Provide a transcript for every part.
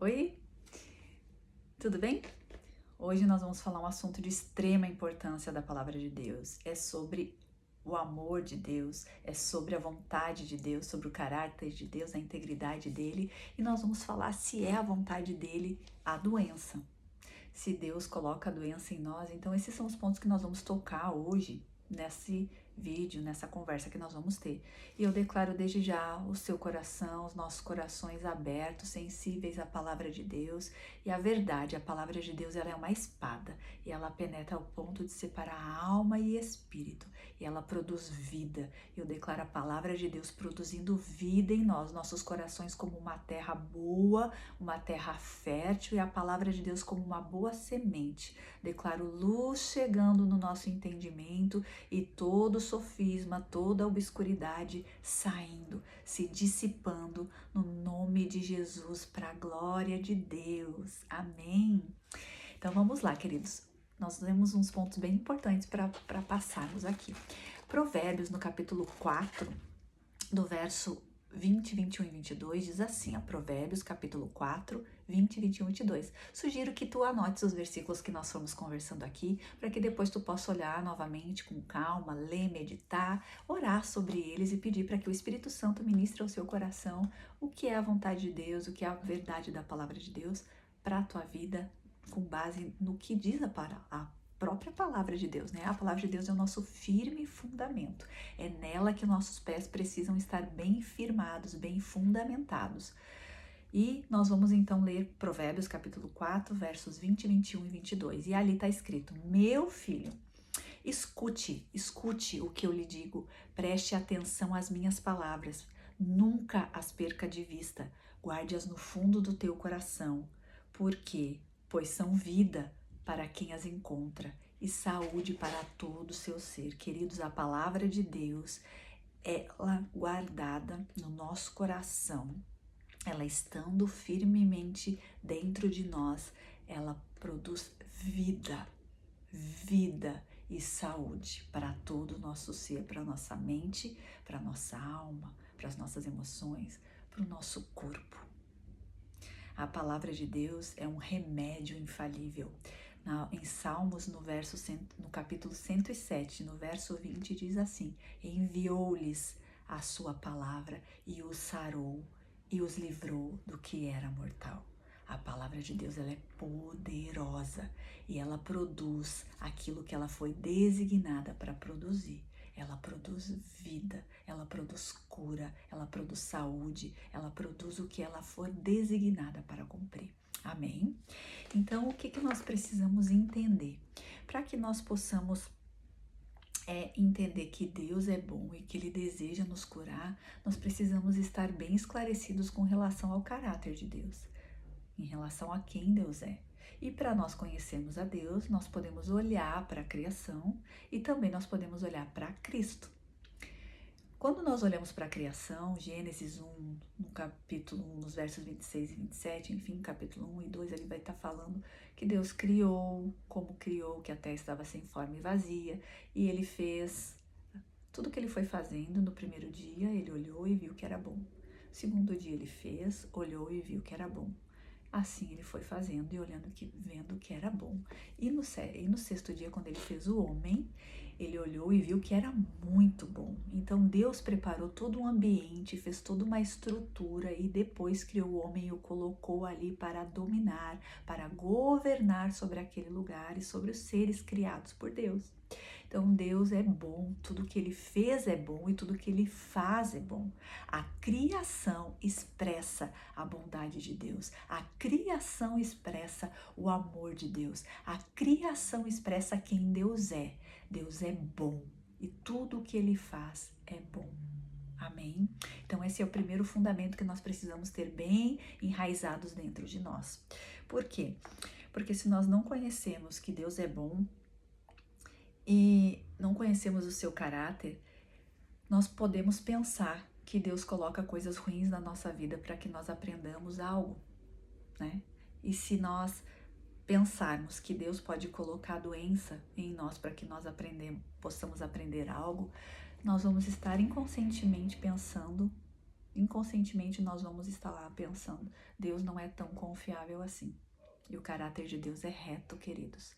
Oi, tudo bem? Hoje nós vamos falar um assunto de extrema importância da palavra de Deus. É sobre o amor de Deus, é sobre a vontade de Deus, sobre o caráter de Deus, a integridade dele, e nós vamos falar se é a vontade dele a doença. Se Deus coloca a doença em nós, então esses são os pontos que nós vamos tocar hoje nesse vídeo, nessa conversa que nós vamos ter. E eu declaro desde já o seu coração, os nossos corações abertos, sensíveis à palavra de Deus e à verdade. A palavra de Deus, ela é uma espada e ela penetra ao ponto de separar alma e espírito e ela produz vida. Eu declaro a palavra de Deus produzindo vida em nós, nossos corações como uma terra boa, uma terra fértil e a palavra de Deus como uma boa semente. Declaro luz chegando no nosso entendimento e todo sofisma, toda obscuridade saindo, se dissipando no nome de Jesus, para a glória de Deus. Amém. Então vamos lá, queridos. Nós temos uns pontos bem importantes para passarmos aqui. Provérbios, no capítulo 4, do verso 20, 21 e 22, diz assim, Provérbios, capítulo 4, 20, 21 e 22. Sugiro que tu anotes os versículos que nós fomos conversando aqui, para que depois tu possa olhar novamente com calma, ler, meditar, orar sobre eles e pedir para que o Espírito Santo ministre ao seu coração o que é a vontade de Deus, o que é a verdade da palavra de Deus para a tua vida, com base no que diz a própria palavra de Deus, né? A palavra de Deus é o nosso firme fundamento. É nela que nossos pés precisam estar bem firmados, bem fundamentados. E nós vamos então ler Provérbios capítulo 4, versos 20, 21 e 22. E ali está escrito: Meu filho, escute o que eu lhe digo, preste atenção às minhas palavras, nunca as perca de vista, guarde-as no fundo do teu coração. Por quê? Pois são vida para quem as encontra e saúde para todo o seu ser. Queridos, a palavra de Deus, ela guardada no nosso coração, ela estando firmemente dentro de nós, ela produz vida e saúde para todo o nosso ser, para a nossa mente, para a nossa alma, para as nossas emoções, para o nosso corpo. A palavra de Deus é um remédio infalível. Em Salmos, no capítulo 107, no verso 20, diz assim: Enviou-lhes a sua palavra e os sarou e os livrou do que era mortal. A palavra de Deus, ela é poderosa e ela produz aquilo que ela foi designada para produzir. Ela produz vida, ela produz cura, ela produz saúde, ela produz o que ela for designada para cumprir. Amém? Então, o que nós precisamos entender? Para que nós possamos entender que Deus é bom e que Ele deseja nos curar, nós precisamos estar bem esclarecidos com relação ao caráter de Deus, em relação a quem Deus é. E para nós conhecermos a Deus, nós podemos olhar para a criação e também nós podemos olhar para Cristo. Quando nós olhamos para a criação, Gênesis 1, no capítulo 1, nos versos 26 e 27, enfim, capítulo 1 e 2, ele vai estar falando que Deus criou, como criou, que a terra estava sem forma e vazia, e ele fez tudo que ele foi fazendo. No primeiro dia, ele olhou e viu que era bom. No segundo dia, ele fez, olhou e viu que era bom. Assim ele foi fazendo e vendo que era bom. E no sexto dia, quando ele fez o homem, ele olhou e viu que era muito bom. Então Deus preparou todo um ambiente, fez toda uma estrutura e depois criou o homem e o colocou ali para dominar, para governar sobre aquele lugar e sobre os seres criados por Deus. Então Deus é bom, tudo que Ele fez é bom e tudo que Ele faz é bom. A criação expressa a bondade de Deus, a criação expressa o amor de Deus, a criação expressa quem Deus é. Deus é bom e tudo o que Ele faz é bom. Amém? Então esse é o primeiro fundamento que nós precisamos ter bem enraizados dentro de nós. Por quê? Porque se nós não conhecemos que Deus é bom, e não conhecemos o seu caráter, nós podemos pensar que Deus coloca coisas ruins na nossa vida para que nós aprendamos algo, né? E se nós pensarmos que Deus pode colocar doença em nós para que nós possamos aprender algo, nós vamos estar inconscientemente pensando inconscientemente nós vamos estar lá pensando, Deus não é tão confiável assim. E o caráter de Deus é reto, queridos.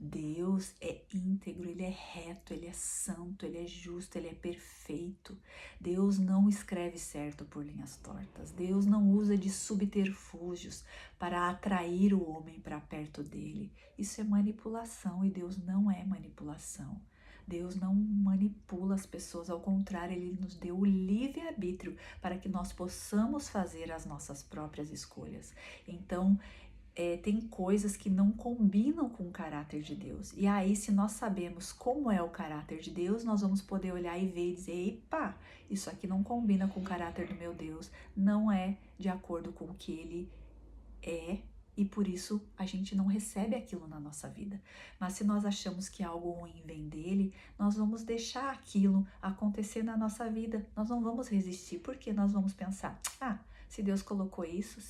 Deus é íntegro, Ele é reto, Ele é santo, Ele é justo, Ele é perfeito. Deus não escreve certo por linhas tortas. Deus não usa de subterfúgios para atrair o homem para perto dele. Isso é manipulação e Deus não é manipulação. Deus não manipula as pessoas, ao contrário, Ele nos deu o livre-arbítrio para que nós possamos fazer as nossas próprias escolhas. Então, tem coisas que não combinam com o caráter de Deus. E aí, se nós sabemos como é o caráter de Deus, nós vamos poder olhar e ver e dizer, epa, isso aqui não combina com o caráter do meu Deus, não é de acordo com o que Ele é, e por isso a gente não recebe aquilo na nossa vida. Mas se nós achamos que algo ruim vem dele, nós vamos deixar aquilo acontecer na nossa vida. Nós não vamos resistir, porque nós vamos pensar, se Deus colocou isso,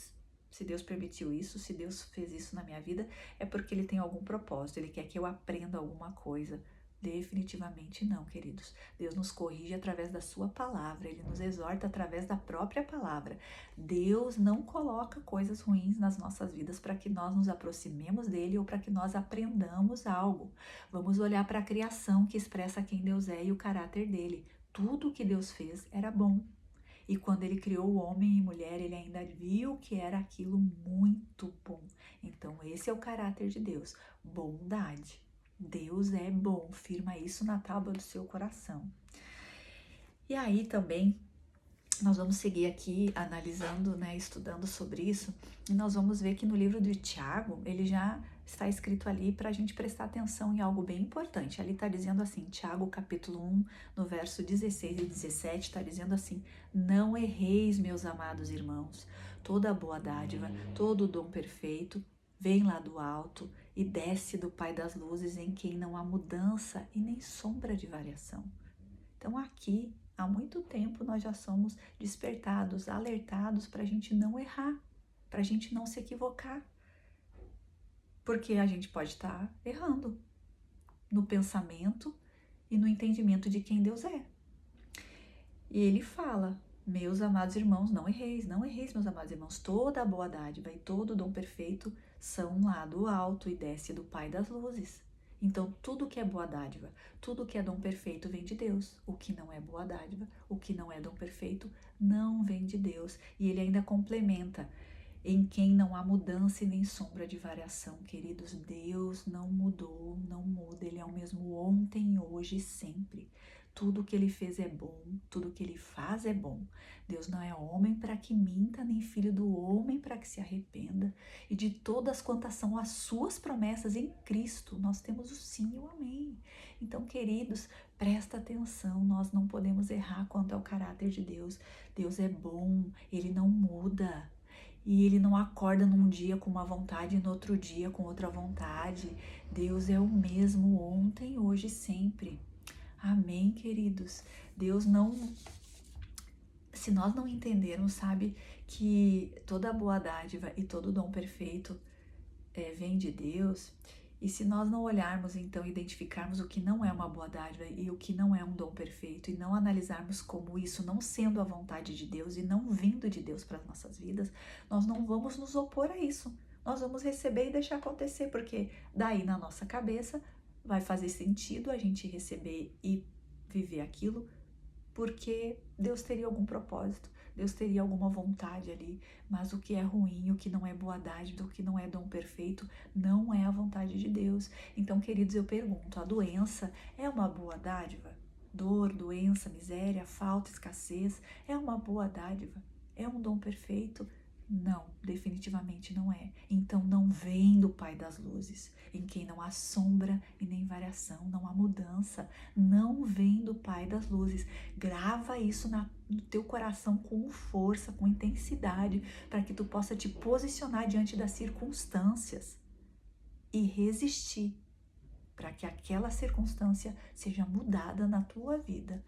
se Deus permitiu isso, se Deus fez isso na minha vida, é porque Ele tem algum propósito, Ele quer que eu aprenda alguma coisa. Definitivamente não, queridos. Deus nos corrige através da sua palavra, Ele nos exorta através da própria palavra. Deus não coloca coisas ruins nas nossas vidas para que nós nos aproximemos dele ou para que nós aprendamos algo. Vamos olhar para a criação que expressa quem Deus é e o caráter dele. Tudo que Deus fez era bom. E quando ele criou o homem e mulher, ele ainda viu que era aquilo muito bom. Então, esse é o caráter de Deus, bondade. Deus é bom, firma isso na tábua do seu coração. E aí também, nós vamos seguir aqui analisando, estudando sobre isso, e nós vamos ver que no livro de Tiago, ele já está escrito ali para a gente prestar atenção em algo bem importante. Ali está dizendo assim, Tiago capítulo 1, no verso 16 e 17, está dizendo assim, não erreis, meus amados irmãos, toda boa dádiva, todo dom perfeito, vem lá do alto e desce do Pai das luzes, em quem não há mudança e nem sombra de variação. Então aqui, há muito tempo, nós já somos despertados, alertados para a gente não errar, para a gente não se equivocar. Porque a gente pode estar errando no pensamento e no entendimento de quem Deus é. E ele fala, meus amados irmãos, não erreis, meus amados irmãos, toda a boa dádiva e todo o dom perfeito são lá do alto e desce do Pai das luzes. Então, tudo que é boa dádiva, tudo que é dom perfeito vem de Deus. O que não é boa dádiva, o que não é dom perfeito, não vem de Deus. E ele ainda complementa, em quem não há mudança e nem sombra de variação. Queridos, Deus não mudou, não muda. Ele é o mesmo ontem, hoje e sempre. Tudo que ele fez é bom, tudo que ele faz é bom. Deus não é homem para que minta, nem filho do homem para que se arrependa. E de todas quantas são as suas promessas em Cristo, nós temos o sim e o amém. Então, queridos, presta atenção, nós não podemos errar quanto ao caráter de Deus. Deus é bom, ele não muda. E ele não acorda num dia com uma vontade e no outro dia com outra vontade. Deus é o mesmo ontem, hoje e sempre. Amém, queridos? Deus não... Se nós não entendermos, sabe, que toda boa dádiva e todo dom perfeito vem de Deus, e se nós não olharmos, então, identificarmos o que não é uma boa dádiva e o que não é um dom perfeito, e não analisarmos como isso não sendo a vontade de Deus e não vindo de Deus para as nossas vidas, nós não vamos nos opor a isso. Nós vamos receber e deixar acontecer, porque daí na nossa cabeça vai fazer sentido a gente receber e viver aquilo, porque Deus teria algum propósito, Deus teria alguma vontade ali, mas o que é ruim, o que não é boa dádiva, o que não é dom perfeito, não é a vontade de Deus. Então, queridos, eu pergunto, a doença é uma boa dádiva? Dor, doença, miséria, falta, escassez, é uma boa dádiva? É um dom perfeito? Não, definitivamente não é. Então não vem do Pai das luzes, em quem não há sombra e nem variação, não há mudança. Não vem do Pai das luzes. Grava isso no teu coração com força, com intensidade, para que tu possa te posicionar diante das circunstâncias e resistir, para que aquela circunstância seja mudada na tua vida.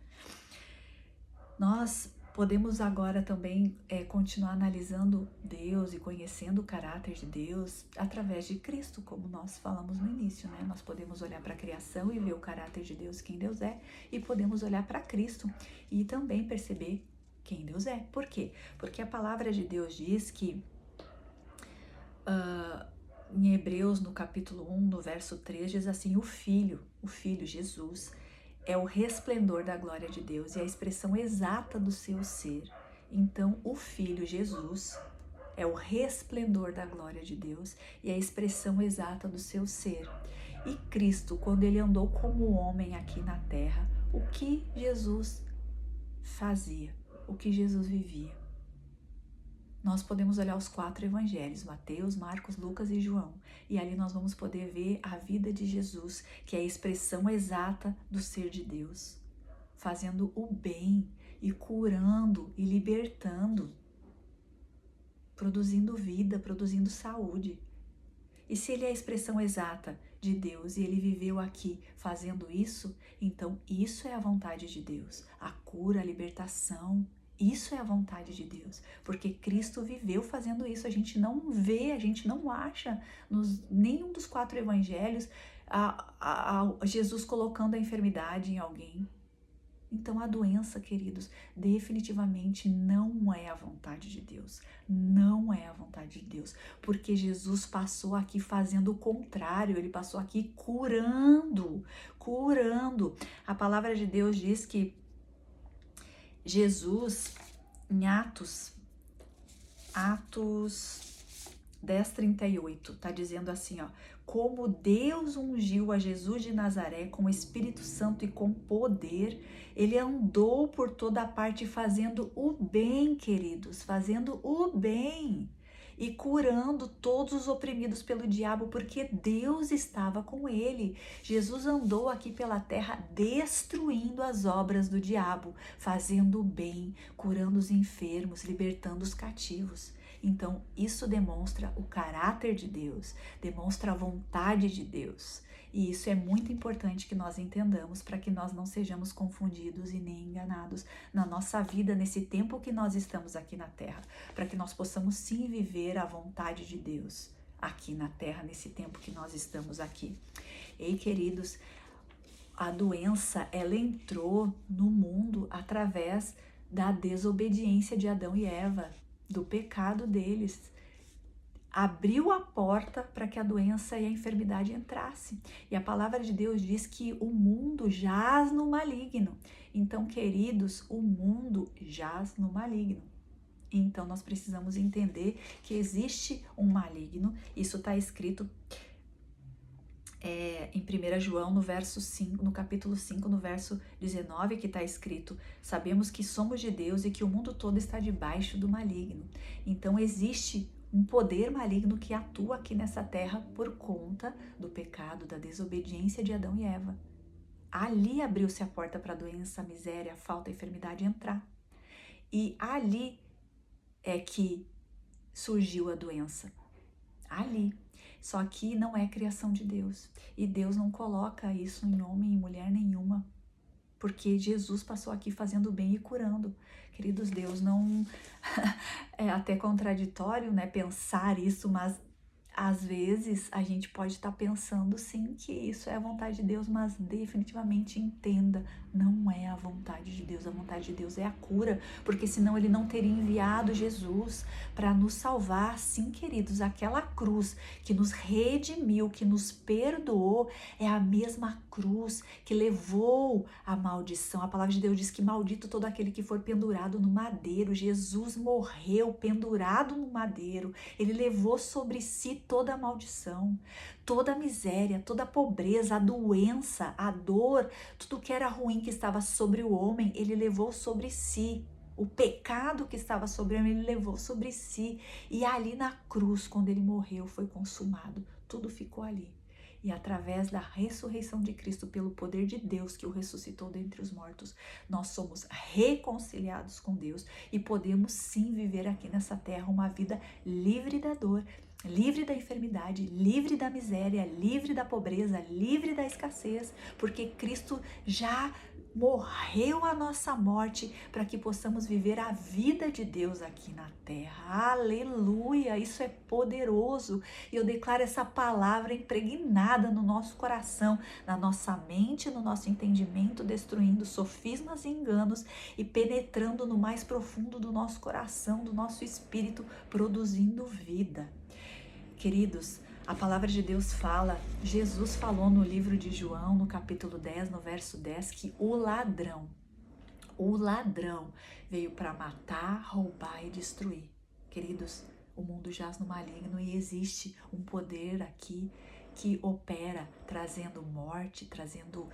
Nós podemos agora também continuar analisando Deus e conhecendo o caráter de Deus através de Cristo, como nós falamos no início, né? Nós podemos olhar para a criação e ver o caráter de Deus, quem Deus é, e podemos olhar para Cristo e também perceber quem Deus é. Por quê? Porque a palavra de Deus diz que em Hebreus, no capítulo 1, no verso 3, diz assim: o Filho, Jesus, é o resplendor da glória de Deus e a expressão exata do seu ser. Então, o Filho, Jesus, é o resplendor da glória de Deus e a expressão exata do seu ser. E Cristo, quando ele andou como homem aqui na terra, o que Jesus fazia? O que Jesus vivia? Nós podemos olhar os 4 evangelhos, Mateus, Marcos, Lucas e João, e ali nós vamos poder ver a vida de Jesus, que é a expressão exata do ser de Deus, fazendo o bem e curando e libertando, produzindo vida, produzindo saúde. E se ele é a expressão exata de Deus e ele viveu aqui fazendo isso, então isso é a vontade de Deus, a cura, a libertação. Isso é a vontade de Deus, porque Cristo viveu fazendo isso. A gente não vê, a gente não acha nenhum dos 4 evangelhos Jesus colocando a enfermidade em alguém. Então a doença, queridos, definitivamente não é a vontade de Deus. Não é a vontade de Deus, porque Jesus passou aqui fazendo o contrário, ele passou aqui curando. A palavra de Deus diz que Jesus, em Atos 10:38, tá dizendo assim, ó: como Deus ungiu a Jesus de Nazaré com o Espírito Santo e com poder, ele andou por toda parte fazendo o bem, queridos, fazendo o bem e curando todos os oprimidos pelo diabo, porque Deus estava com ele. Jesus andou aqui pela terra destruindo as obras do diabo, fazendo o bem, curando os enfermos, libertando os cativos. Então, isso demonstra o caráter de Deus, demonstra a vontade de Deus. E isso é muito importante que nós entendamos para que nós não sejamos confundidos e nem enganados na nossa vida, nesse tempo que nós estamos aqui na Terra, para que nós possamos sim viver a vontade de Deus aqui na Terra, nesse tempo que nós estamos aqui. Ei, queridos, a doença, ela entrou no mundo através da desobediência de Adão e Eva, do pecado deles. Abriu a porta para que a doença e a enfermidade entrassem. E a palavra de Deus diz que o mundo jaz no maligno. Então, queridos, o mundo jaz no maligno. Então, nós precisamos entender que existe um maligno. Isso está escrito em 1 João, no verso 5, no capítulo 5, no verso 19, que está escrito: sabemos que somos de Deus e que o mundo todo está debaixo do maligno. Então, existe um poder maligno que atua aqui nessa terra por conta do pecado, da desobediência de Adão e Eva. Ali abriu-se a porta para a doença, a miséria, a falta, a enfermidade entrar. E ali é que surgiu a doença. Ali. Só que não é criação de Deus. E Deus não coloca isso em homem e mulher nenhuma. Porque Jesus passou aqui fazendo bem e curando. Queridos, Deus não... É até contraditório, né, pensar isso, mas às vezes a gente pode estar pensando sim que isso é a vontade de Deus, mas definitivamente entenda, não é a vontade de Deus. A vontade de Deus é a cura, porque senão ele não teria enviado Jesus para nos salvar. Sim, queridos, aquela cruz que nos redimiu, que nos perdoou, é a mesma cruz que levou a maldição. A palavra de Deus diz que maldito todo aquele que for pendurado no madeiro. Jesus morreu pendurado no madeiro, ele levou sobre si toda a maldição, toda a miséria, toda a pobreza, a doença, a dor, tudo que era ruim que estava sobre o homem, ele levou sobre si. O pecado que estava sobre o homem, ele levou sobre si. E ali na cruz, quando ele morreu, foi consumado. Tudo ficou ali. E através da ressurreição de Cristo, pelo poder de Deus que o ressuscitou dentre os mortos, nós somos reconciliados com Deus e podemos sim viver aqui nessa terra uma vida livre da dor, livre da enfermidade, livre da miséria, livre da pobreza, livre da escassez, porque Cristo já morreu a nossa morte para que possamos viver a vida de Deus aqui na terra. Aleluia! Isso é poderoso. E eu declaro essa palavra impregnada no nosso coração, na nossa mente, no nosso entendimento, destruindo sofismas e enganos e penetrando no mais profundo do nosso coração, do nosso espírito, produzindo vida. Queridos, a palavra de Deus fala, Jesus falou no livro de João, no capítulo 10, no verso 10, que o ladrão veio para matar, roubar e destruir. Queridos, o mundo jaz no maligno e existe um poder aqui que opera trazendo morte, trazendo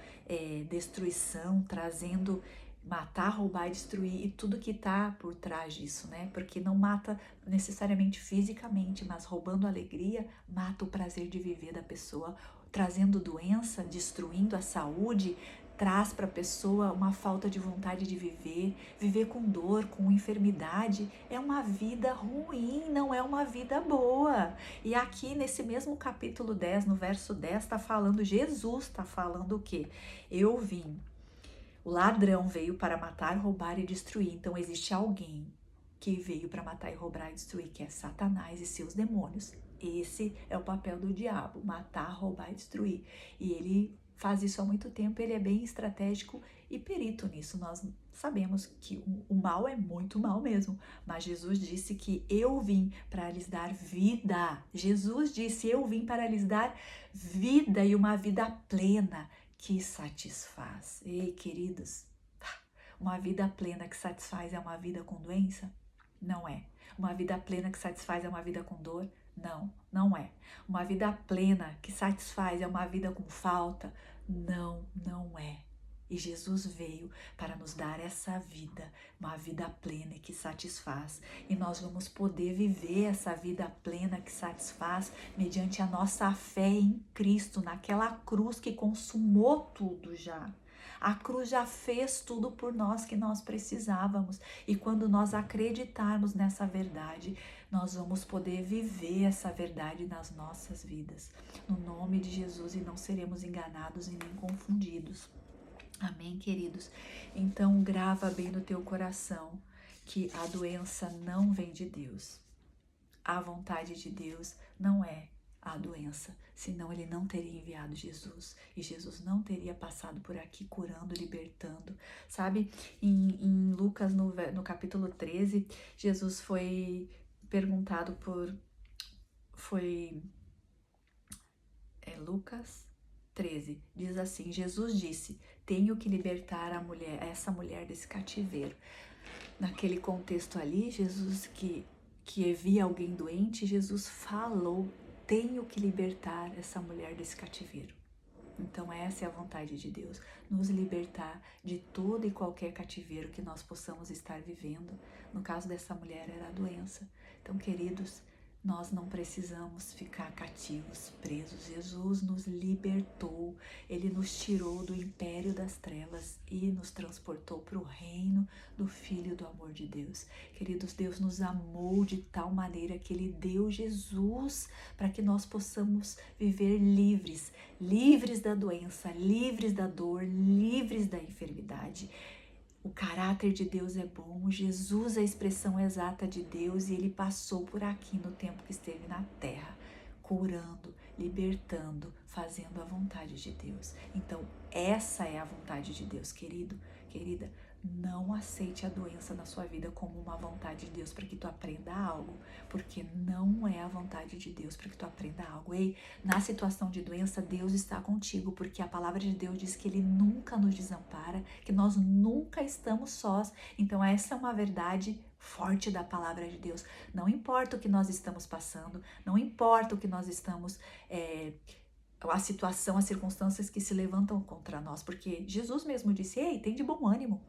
destruição, trazendo matar, roubar e destruir e tudo que está por trás disso, né? Porque não mata necessariamente fisicamente, mas roubando a alegria, mata o prazer de viver da pessoa, trazendo doença, destruindo a saúde, traz para a pessoa uma falta de vontade de viver, viver com dor, com enfermidade, é uma vida ruim, não é uma vida boa. E aqui nesse mesmo capítulo 10, no verso 10, está falando, Jesus está falando o quê? Eu vim. O ladrão veio para matar, roubar e destruir. Então existe alguém que veio para matar e roubar e destruir, que é Satanás e seus demônios. Esse é o papel do diabo, matar, roubar e destruir. E ele faz isso há muito tempo, ele é bem estratégico e perito nisso. Nós sabemos que o mal é muito mal mesmo, mas Jesus disse que eu vim para lhes dar vida. Jesus disse, eu vim para lhes dar vida e uma vida plena que satisfaz. Ei, queridos, uma vida plena que satisfaz é uma vida com doença? Não é. Uma vida plena que satisfaz é uma vida com dor? Não, não é. Uma vida plena que satisfaz é uma vida com falta? Não, não é. E Jesus veio para nos dar essa vida, uma vida plena e que satisfaz. E nós vamos poder viver essa vida plena que satisfaz mediante a nossa fé em Cristo, naquela cruz que consumou tudo já. A cruz já fez tudo por nós que nós precisávamos. E quando nós acreditarmos nessa verdade, nós vamos poder viver essa verdade nas nossas vidas. No nome de Jesus, e não seremos enganados e nem confundidos. Amém, queridos? Então, grava bem no teu coração que a doença não vem de Deus. A vontade de Deus não é a doença, senão ele não teria enviado Jesus. E Jesus não teria passado por aqui curando, libertando. Sabe, em Lucas, no capítulo 13, Jesus foi perguntado por... Lucas 13, diz assim, Jesus disse, tenho que libertar essa mulher desse cativeiro. Naquele contexto ali, Jesus que via alguém doente, Jesus falou, tenho que libertar essa mulher desse cativeiro. Então essa é a vontade de Deus, nos libertar de todo e qualquer cativeiro que nós possamos estar vivendo. No caso dessa mulher era a doença. Então, queridos, nós não precisamos ficar cativos, presos. Jesus nos libertou, Ele nos tirou do império das trevas e nos transportou para o reino do Filho do amor de Deus. Queridos, Deus nos amou de tal maneira que Ele deu Jesus para que nós possamos viver livres, livres da doença, livres da dor, livres da enfermidade. O caráter de Deus é bom, Jesus é a expressão exata de Deus e Ele passou por aqui no tempo que esteve na terra, curando, libertando, fazendo a vontade de Deus. Então, essa é a vontade de Deus, querido, querida. Não aceite a doença na sua vida como uma vontade de Deus para que tu aprenda algo, porque não é a vontade de Deus para que tu aprenda algo. Ei, na situação de doença, Deus está contigo, porque a palavra de Deus diz que Ele nunca nos desampara, que nós nunca estamos sós. Então essa é uma verdade forte da palavra de Deus. Não importa o que nós estamos passando, não importa o que nós estamos... a situação, as circunstâncias que se levantam contra nós, porque Jesus mesmo disse, ei, tem de bom ânimo.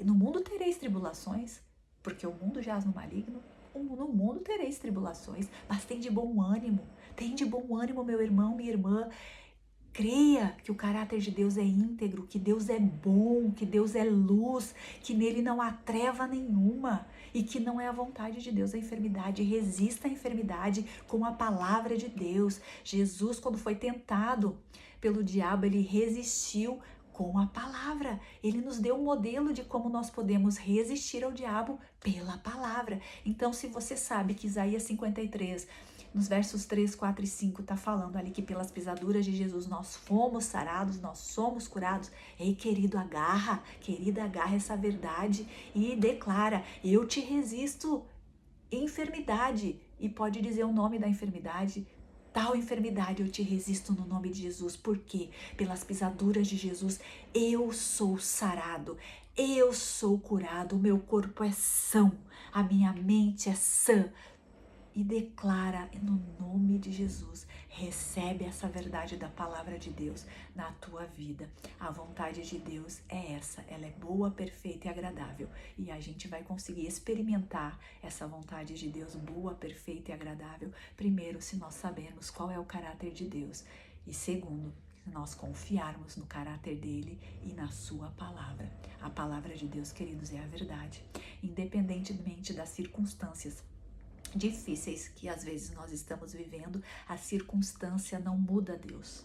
No mundo tereis tribulações, porque o mundo jaz no maligno. No mundo tereis tribulações, mas tem de bom ânimo, meu irmão, minha irmã. Creia que o caráter de Deus é íntegro, que Deus é bom, que Deus é luz, que nele não há treva nenhuma e que não é a vontade de Deus a enfermidade. Resista à enfermidade com a palavra de Deus. Jesus, quando foi tentado pelo diabo, ele resistiu Com a palavra. Ele nos deu um modelo de como nós podemos resistir ao diabo pela palavra. Então, se você sabe que Isaías 53, nos versos 3, 4 e 5, está falando ali que pelas pisaduras de Jesus nós fomos sarados, nós somos curados. Ei, querida, agarra essa verdade e declara: eu te resisto, enfermidade. E pode dizer o nome da enfermidade. Tal enfermidade eu te resisto no nome de Jesus, porque pelas pisaduras de Jesus eu sou sarado, eu sou curado, o meu corpo é são, a minha mente é sã. E declara no nome de Jesus, recebe essa verdade da palavra de Deus na tua vida. A vontade de Deus é essa, ela é boa, perfeita e agradável. E a gente vai conseguir experimentar essa vontade de Deus boa, perfeita e agradável, primeiro, se nós sabermos qual é o caráter de Deus. E segundo, se nós confiarmos no caráter dele e na sua palavra. A palavra de Deus, queridos, é a verdade. Independentemente das circunstâncias difíceis que às vezes nós estamos vivendo, a circunstância não muda Deus.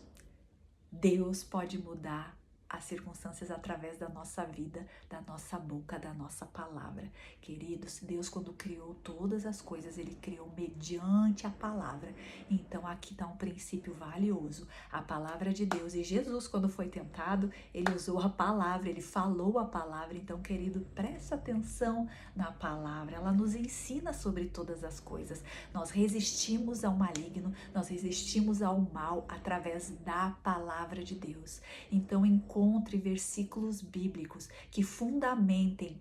Deus pode mudar as circunstâncias através da nossa vida, da nossa boca, da nossa palavra. Queridos, Deus, quando criou todas as coisas, Ele criou mediante a palavra. Então aqui está um princípio valioso, a palavra de Deus. E Jesus, quando foi tentado, Ele usou a palavra, Ele falou a palavra. Então, querido, presta atenção na palavra, ela nos ensina sobre todas as coisas. Nós resistimos ao maligno, nós resistimos ao mal através da palavra de Deus. Então, encontre versículos bíblicos que fundamentem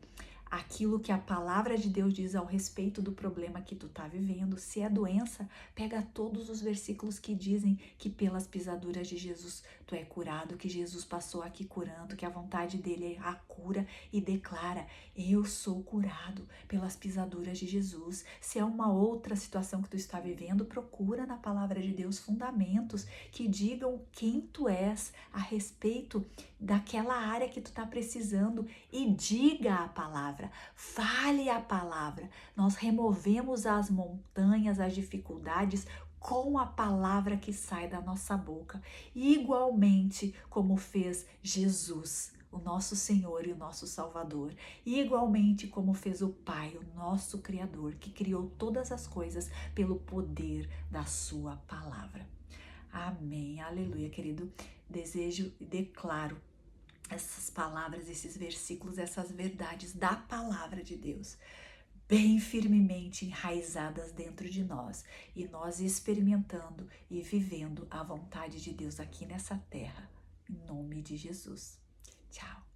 aquilo que a palavra de Deus diz ao respeito do problema que tu tá vivendo. Se é doença, pega todos os versículos que dizem que pelas pisaduras de Jesus tu é curado, que Jesus passou aqui curando, que a vontade dele é a cura, e declara: eu sou curado pelas pisaduras de Jesus. Se é uma outra situação que tu está vivendo, procura na palavra de Deus fundamentos que digam quem tu és a respeito daquela área que tu tá precisando, e diga a palavra, fale a palavra. Nós removemos as montanhas, as dificuldades com a palavra que sai da nossa boca, igualmente como fez Jesus, o nosso Senhor e o nosso Salvador, igualmente como fez o Pai, o nosso Criador, que criou todas as coisas pelo poder da sua palavra. Amém, aleluia, querido. Desejo e declaro essas palavras, esses versículos, essas verdades da palavra de Deus bem firmemente enraizadas dentro de nós, e nós experimentando e vivendo a vontade de Deus aqui nessa terra, em nome de Jesus. Tchau.